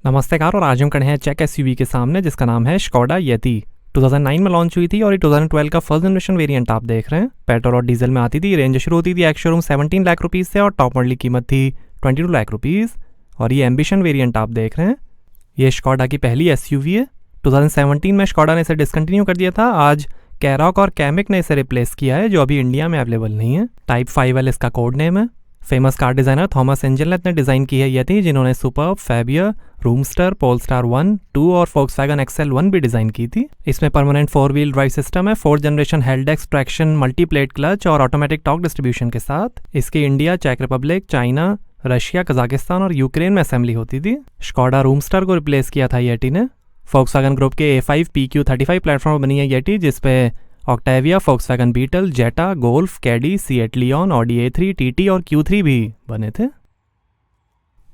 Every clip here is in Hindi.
नमस्ते कार, और आज हम खड़े हैं चेक एसयूवी के सामने जिसका नाम है स्कोडा येती। 2009 में लॉन्च हुई थी और ये 2012 का फर्स्ट जनरेशन वेरिएंट आप देख रहे हैं। पेट्रोल और डीजल में आती थी। रेंज शुरू होती थी एक्स शोरूम 17 लाख रुपीज़ से और टॉप मॉडल की कीमत थी 22 लाख रुपीज़। और ये एम्बिशन वेरिएंट आप देख रहे हैं। ये स्कोडा की पहली एसयूवी है। 2017 में स्कोडा ने इसे डिसकंटिन्यू कर दिया था। आज कैरॉक और कैमिक ने इसे रिप्लेस किया है, जो अभी इंडिया में अवेलेबल नहीं है। टाइप 5L इसका कोड नेम है। फेमस कार डिज़ाइनर थॉमस एंजेलनेट ने डिज़ाइन की है ये थी, जिन्होंने सुपर्ब, फैबियर, रूमस्टर, पोलस्टार 1, 2 और फोक्सवैगन एक्सेल 1 भी डिज़ाइन की थी। इसमें परमानेंट 4 व्हील ड्राइव सिस्टम है, 4th generation Haldex traction, multiplate clutch और ऑटोमेटिक टॉर्क डिस्ट्रीब्यूशन के साथ। इसकी इंडिया, चेक रिपब्लिक, चाइना, रशिया, कजाकिस्तान और यूक्रेन में असेंबली होती थी। स्कोडा रूमस्टर को रिप्लेस किया था येटी ने। फोक्सवैगन ग्रुप के A5 PQ35 प्लेटफॉर्म पर बनी है येटी, जिसपे Octavia, Volkswagen Beetle, Jetta, Golf, Caddy, SEAT Leon, Audi A3, TT और Q3 भी बने थे।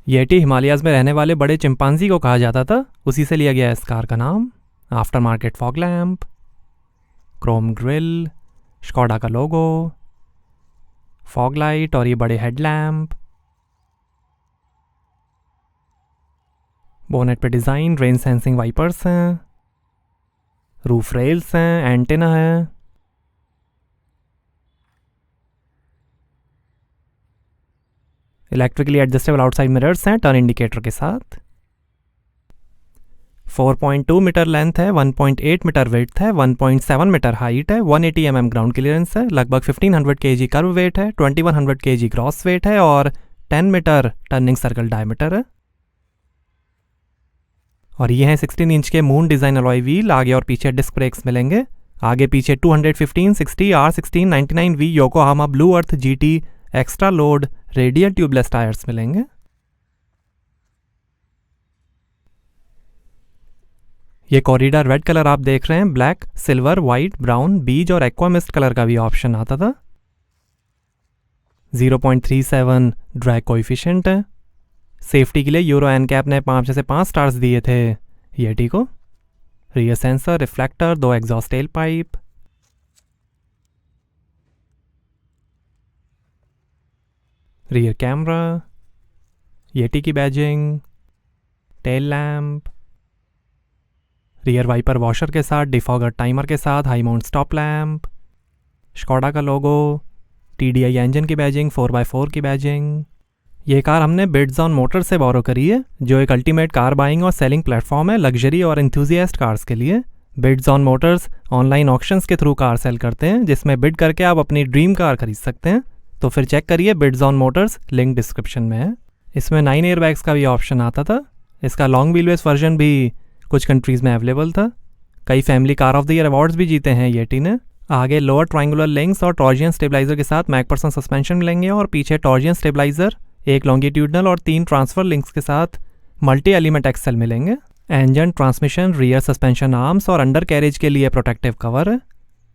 येटी हिमालयाज में रहने वाले बड़े चिंपांजी को कहा जाता था, उसी से लिया गया इस कार का नाम। After market fog lamp, Chrome grill, Skoda का लोगो, फॉग लाइट और ये बड़े हेडलैम्प। बोनेट पे डिज़ाइन, रेन सेंसिंग वाइपर्स हैं, रूफ रेल्स हैं, एंटेना है। इलेक्ट्रिकली एडजस्टेबल आउटसाइड मिरर्स हैं टर्न इंडिकेटर के साथ। 4.2 मीटर लेंथ है, 1.8 मीटर विड्थ है, 1.7 मीटर हाइट है, 180 mm ग्राउंड क्लियरेंस है, लगभग 1500 kg कर्व वेट है, 2100 kg ग्रॉस वेट है और 10 मीटर टर्निंग सर्कल डायमीटर है। और ये हैं 16 इंच के मून डिज़ाइन अलॉय व्हील। आगे और पीछे डिस्क ब्रेक्स मिलेंगे। आगे पीछे 215, 60, R16, 99V योकोहामा ब्लू अर्थ GT extra load radial tubeless tyres मिलेंगे। ये कॉरिडोर रेड कलर आप देख रहे हैं। ब्लैक, सिल्वर, वाइट, ब्राउन, बीज और एक्वामिस्ट कलर का भी ऑप्शन आता था। 0.37 ड्रैग कोएफिशिएंट है। सेफ्टी के लिए यूरो एनकैप ने 5 में से 5 स्टार्स दिए थे येटी को। Rear sensor, reflector, 2 exhaust tail pipe, rear camera, Yeti की badging, tail lamp, rear wiper washer के साथ, डिफॉगर टाइमर के साथ, high mount stop lamp, Skoda का लोगो, TDI इंजन की बैजिंग, 4x4 की बैजिंग। ये कार हमने बिड्स ऑन मोटर से बोरो करी है, जो एक अल्टीमेट कार बाइंग और सेलिंग प्लेटफॉर्म है लग्जरी और एंथुजियास्ट कार्स के लिए। Bids on Motors online auctions के थ्रू कार सेल करते हैं, जिसमें बिड करके आप अपनी ड्रीम कार खरीद सकते हैं। तो फिर चेक करिए Bids on Motors, link description में है। इसमें 9 एयरबैग्स का भी ऑप्शन आता था। इसका लॉन्ग व्हीलबेस वर्जन भी कुछ कंट्रीज़ में अवेलेबल था। कई family car of the year awards भी जीते हैं येटी ने। आगे लोअर ट्रायंगुलर लिंक्स और टॉर्जियन स्टेबलाइजर के साथ मैकपर्सन सस्पेंशन मिलेंगे और पीछे टॉर्जियन स्टेबलाइजर, एक लॉन्गिट्यूडनल और 3 ट्रांसफर लिंक्स के साथ मल्टी एलिमेंट एक्सेल मिलेंगे। Engine, transmission, rear suspension arms और अंडर कैरेज के लिए प्रोटेक्टिव कवर है।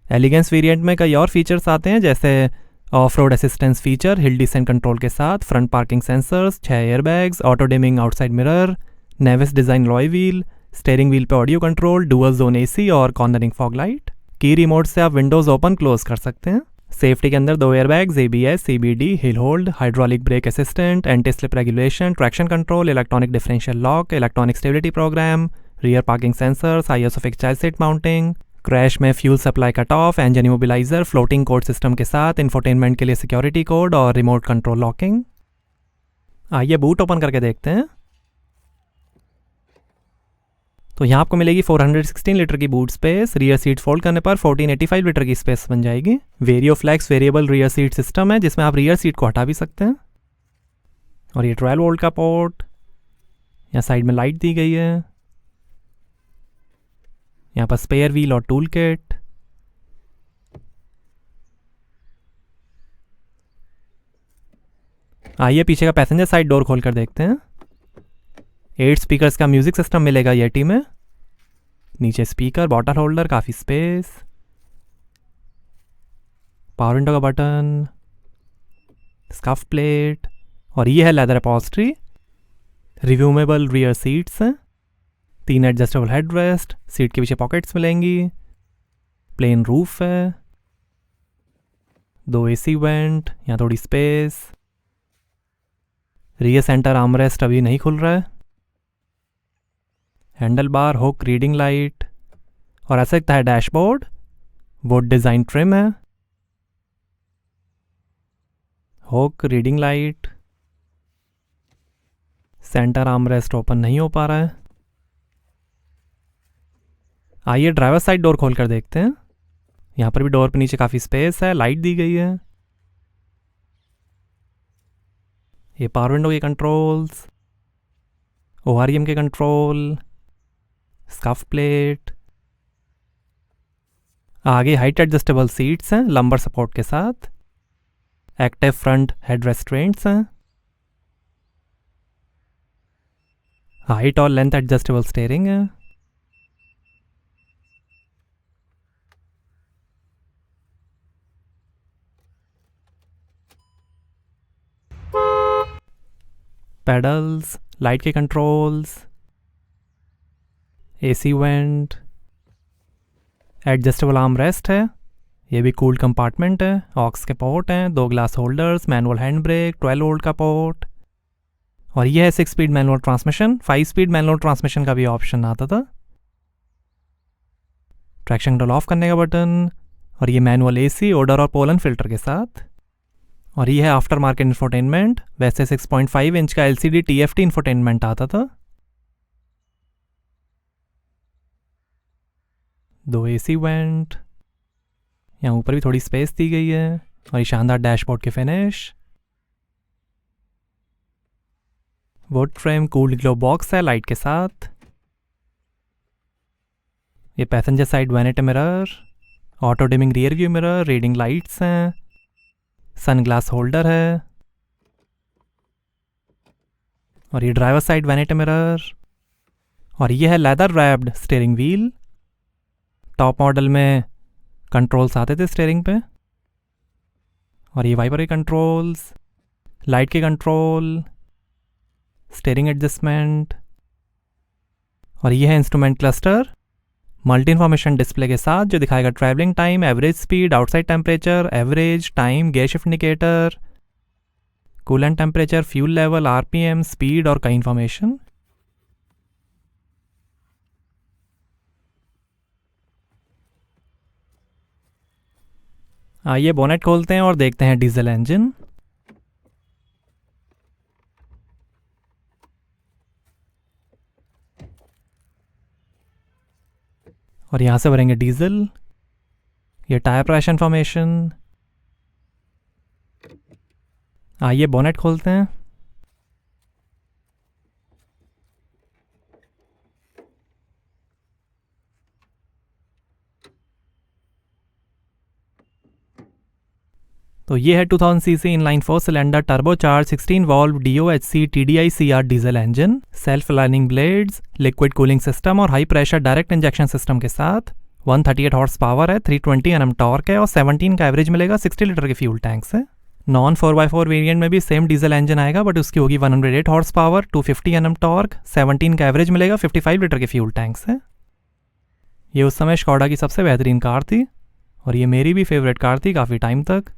एलिगेंस वेरिएंट में कई और फीचर्स आते हैं, जैसे off road assistance feature, hill descent control के साथ, front parking sensors, 6 airbags, auto dimming outside mirror, Nevis design alloy wheel, steering wheel पे audio control, dual zone AC और cornering fog light. Key remote से आप विंडोज़ ओपन क्लोज कर सकते हैं। सेफ्टी के अंदर 2 airbags, ABS, CBD, hill hold, hydraulic brake assistant, anti slip regulation, traction control, electronic differential lock, electronic stability program, rear parking sensors, ISO fixed child seat mounting, crash में fuel supply cut off, engine immobilizer, floating code system के साथ, इंफोटेनमेंट के लिए सिक्योरिटी कोड और रिमोट कंट्रोल लॉकिंग। आइए बूट ओपन करके देखते हैं। तो यहाँ आपको मिलेगी 416 लीटर की boot space. Rear seat fold करने पर 1485 लीटर की स्पेस बन जाएगी। Vario Flex variable rear seat system है, जिसमें आप रियर सीट को हटा भी सकते हैं। और ये 12 वोल्ट का पोर्ट, यहाँ साइड में लाइट दी गई है। यहाँ पर स्पेयर व्हील और टूल किट। आइए पीछे का पैसेंजर साइड डोर खोल कर देखते हैं। 8 स्पीकर्स का म्यूजिक सिस्टम मिलेगा येटी में। नीचे स्पीकर, बॉटल होल्डर, काफ़ी स्पेस, पावर विंडो का बटन, स्कफ प्लेट और ये है लेदर अपॉल्स्ट्री। रिव्यूमेबल रियर सीट्स हैं, 3 एडजस्टेबल हेडरेस्ट, सीट के पीछे पॉकेट्स मिलेंगी, प्लेन रूफ है, 2 AC वेंट, यहाँ थोड़ी स्पेस। रियर सेंटर आर्मरेस्ट अभी नहीं खुल रहा है। Handle bar, hook, reading light और ऐसा दिखता है डैशबोर्ड। वुड डिज़ाइन ट्रिम है, hook, reading light, centre armrest open नहीं हो पा रहा है। आइए ड्राइवर साइड डोर खोल कर देखते हैं। यहाँ पर भी डोर पे नीचे काफ़ी स्पेस है, लाइट दी गई है। ये पावर विंडो के कंट्रोल्स, ORM के कंट्रोल, स्कफ प्लेट, आगे हाइट एडजस्टेबल सीट्स हैं लंबर सपोर्ट के साथ, एक्टिव फ्रंट हेड रेस्ट्रेंट्स हैं, हाइट और लेंथ एडजस्टेबल स्टीयरिंग है, पेडल्स, लाइट के controls, AC went, adjustable arm rest है, ये भी कूल्ड कंपार्टमेंट है, ऑक्स के पोर्ट हैं, 2 glass holders, manual hand brake, 12 volt का पोर्ट, और ये है 6 speed manual transmission. 5 speed manual transmission का भी ऑप्शन आता था। ट्रैक्शन कंट्रोल ऑफ करने का बटन, और ये मैनुअल AC, ओडर और पोलन फिल्टर के साथ। और ये है आफ्टर मार्केट इंफोटेनमेंट। वैसे 6.5 इंच का LCD TFT इंफोटेनमेंट आता था। 2 AC वेंट, यहाँ ऊपर भी थोड़ी स्पेस दी गई है, और ये शानदार डैशबोर्ड के finish. Would frame cooled glove box है लाइट के साथ। ये passenger side vanity mirror, auto dimming rear view mirror, reading lights हैं, सनग्लास होल्डर है, और ये ड्राइवर साइड वैनिटी मिरर, और ये है leather wrapped steering wheel. Top model में कंट्रोल्स आते थे स्टीयरिंग पे, और ये वाइपर के कंट्रोल्स, लाइट के कंट्रोल, स्टीयरिंग एडजस्टमेंट, और ये है instrument cluster multi information display के साथ, जो दिखाएगा travelling time, average speed, outside temperature, average time, gear shift indicator, coolant temperature, fuel level, RPM, speed और कई इन्फॉर्मेशन। आइए बोनेट खोलते हैं और देखते हैं डीजल इंजन। और यहाँ से भरेंगे डीजल। ये टायर प्रेशर इन्फॉर्मेशन। आइए बोनेट खोलते हैं। तो ये है 2000 CC inline 4 cylinder turbocharge 16 valve DOHC TDI CR diesel engine, self lining blades, liquid cooling system और high pressure direct injection system के साथ। 138 हॉर्स पावर है, 320 Nm टॉर्क है और 17 का एवरेज मिलेगा 60 लीटर के फ्यूल टैंक से। नॉन 4x4 वेरिएंट में भी सेम डीजल इंजन आएगा, बट उसकी होगी 108 हॉर्स पावर, 250 Nm टॉर्क, 17 का एवरेज मिलेगा 55 लीटर के फ्यूल टैंक से। ये उस समय स्कोडा की सबसे बेहतरीन कार थी, और ये मेरी भी फेवरेट कार थी काफ़ी टाइम तक।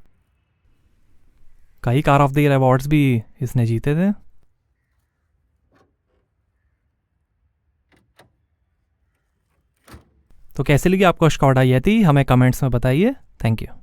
कई car of the year awards भी इसने जीते थे। तो कैसी लगी आपको स्कोडा यति, हमें कमेंट्स में बताइए। Thank you.